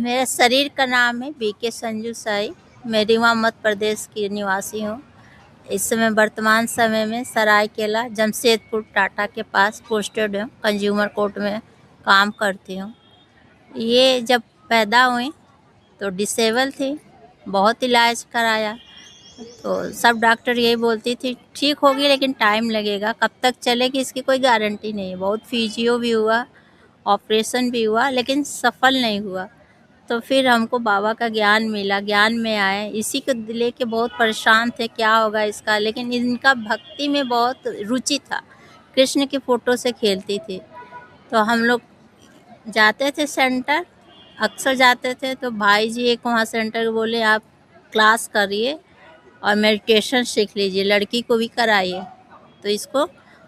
मेरे शरीर का नाम है बीके संजू साई। मैं रीवा मध्य प्रदेश की निवासी हूँ। इस समय वर्तमान समय में सरायकेला जमशेदपुर टाटा के पास पोस्टेड हूँ। कंज्यूमर कोर्ट में काम करती हूँ। ये जब पैदा हुई तो डिसेबल थी, बहुत इलाज कराया तो सब डॉक्टर यही बोलती थी ठीक होगी लेकिन टाइम लगेगा, कब तक चलेगी इसकी कोई गारंटी नहीं है। बहुत फिजियो भी हुआ, ऑपरेशन भी हुआ, लेकिन सफल नहीं हुआ। तो फिर हमको बाबा का ज्ञान मिला, ज्ञान में आए, इसी को लेके बहुत परेशान थे क्या होगा इसका। लेकिन इनका भक्ति में बहुत रुचि था, कृष्ण की फ़ोटो से खेलती थी। तो हम लोग जाते थे सेंटर, अक्सर जाते थे। तो भाई जी एक वहाँ सेंटर के बोले आप क्लास करिए और मेडिटेशन सीख लीजिए, लड़की को भी कराइए तो इसको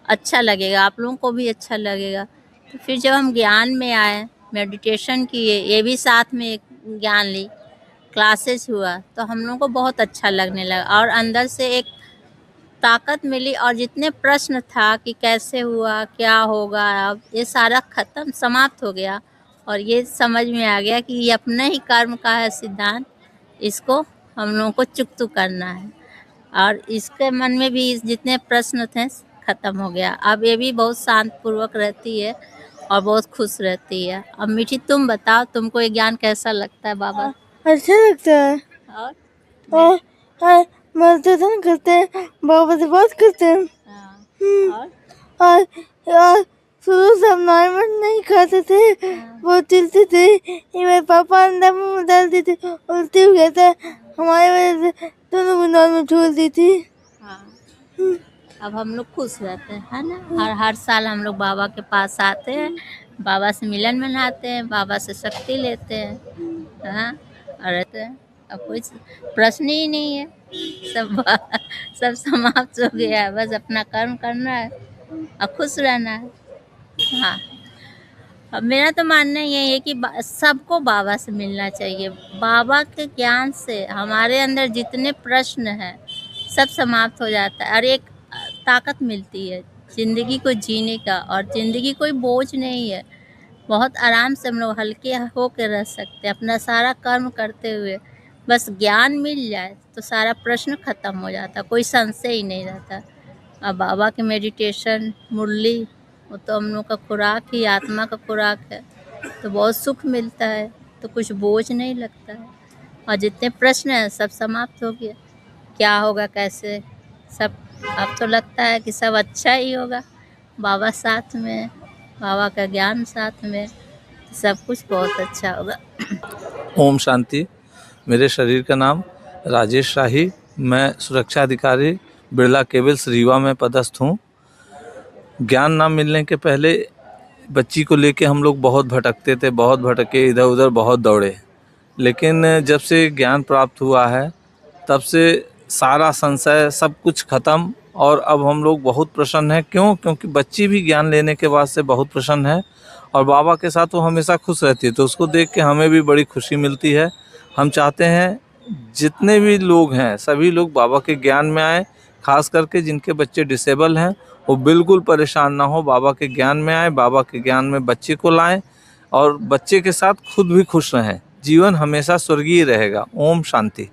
अच्छा लगेगा, आप लोगों को भी अच्छा लगेगा। तो फिर जब हम ज्ञान में आए, मेडिटेशन किए, ये भी साथ में एक ज्ञान ली, क्लासेस हुआ, तो हम लोगों को बहुत अच्छा लगने लगा और अंदर से एक ताकत मिली। और जितने प्रश्न था कि कैसे हुआ, क्या होगा, अब ये सारा ख़त्म, समाप्त हो गया। और ये समझ में आ गया कि ये अपने ही कर्म का है सिद्धांत, इसको हम लोगों को चुकता करना है। और इसके मन में भी जितने प्रश्न थे ख़त्म हो गया। अब ये भी बहुत शांतपूर्वक रहती है और बहुत खुश रहती है। अब मीठी तुम बताओ, तुमको ये ज्ञान कैसा लगता है बाबा? अच्छा लगता है। और मेडिटेशन करते हैं, बाबा से बात करते हैं। और और शुरू से हम नॉर्मल नहीं खाते थे, बहुत चिलते थे। ये मेरे पापा अंदर मुँह डालते थे, उल्टी हो गया था, हमारे वजह से दोनों को नॉर्मल छोड़ दी थी। अब हम लोग खुश रहते हैं, है ना। हर साल हम लोग बाबा के पास आते हैं, बाबा से मिलन मनाते हैं, बाबा से शक्ति लेते हैं, हाँ, और रहते हैं। अब कोई प्रश्न ही नहीं है, सब सब समाप्त हो गया है। बस अपना कर्म करना है और खुश रहना है। हाँ, अब मेरा तो मानना यही है कि सबको बाबा से मिलना चाहिए। बाबा के ज्ञान से हमारे अंदर जितने प्रश्न हैं सब समाप्त हो जाता है और एक ताकत मिलती है ज़िंदगी को जीने का। और ज़िंदगी कोई बोझ नहीं है, बहुत आराम से हम लोग हल्के हो के रह सकते हैं अपना सारा कर्म करते हुए। बस ज्ञान मिल जाए तो सारा प्रश्न ख़त्म हो जाता, कोई संशय ही नहीं रहता। अब बाबा के मेडिटेशन, मुरली, वो तो हम लोग का खुराक ही, आत्मा का खुराक है, तो बहुत सुख मिलता है, तो कुछ बोझ नहीं लगता है। और जितने प्रश्न हैं सब समाप्त हो गए, क्या होगा कैसे, सब अब तो लगता है कि सब अच्छा ही होगा। बाबा साथ में, बाबा का ज्ञान साथ में, तो सब कुछ बहुत अच्छा होगा। ओम शांति। मेरे शरीर का नाम राजेश शाही, मैं सुरक्षा अधिकारी बिरला केबल्स रीवा में पदस्थ हूँ। ज्ञान ना मिलने के पहले बच्ची को लेके हम लोग बहुत भटकते थे, बहुत भटके, इधर उधर बहुत दौड़े। लेकिन जब से ज्ञान प्राप्त हुआ है तब से सारा संशय सब कुछ ख़त्म और अब हम लोग बहुत प्रसन्न हैं। क्योंकि बच्ची भी ज्ञान लेने के बाद से बहुत प्रसन्न है और बाबा के साथ वो हमेशा खुश रहती है, तो उसको देख के हमें भी बड़ी खुशी मिलती है। हम चाहते हैं जितने भी लोग हैं सभी लोग बाबा के ज्ञान में आए, खास करके जिनके बच्चे डिसेबल हैं वो बिल्कुल परेशान ना हो, बाबा के ज्ञान में आए, बाबा के ज्ञान में बच्चे को लाएं और बच्चे के साथ खुद भी खुश रहें। जीवन हमेशा स्वर्गीय रहेगा। ओम शांति।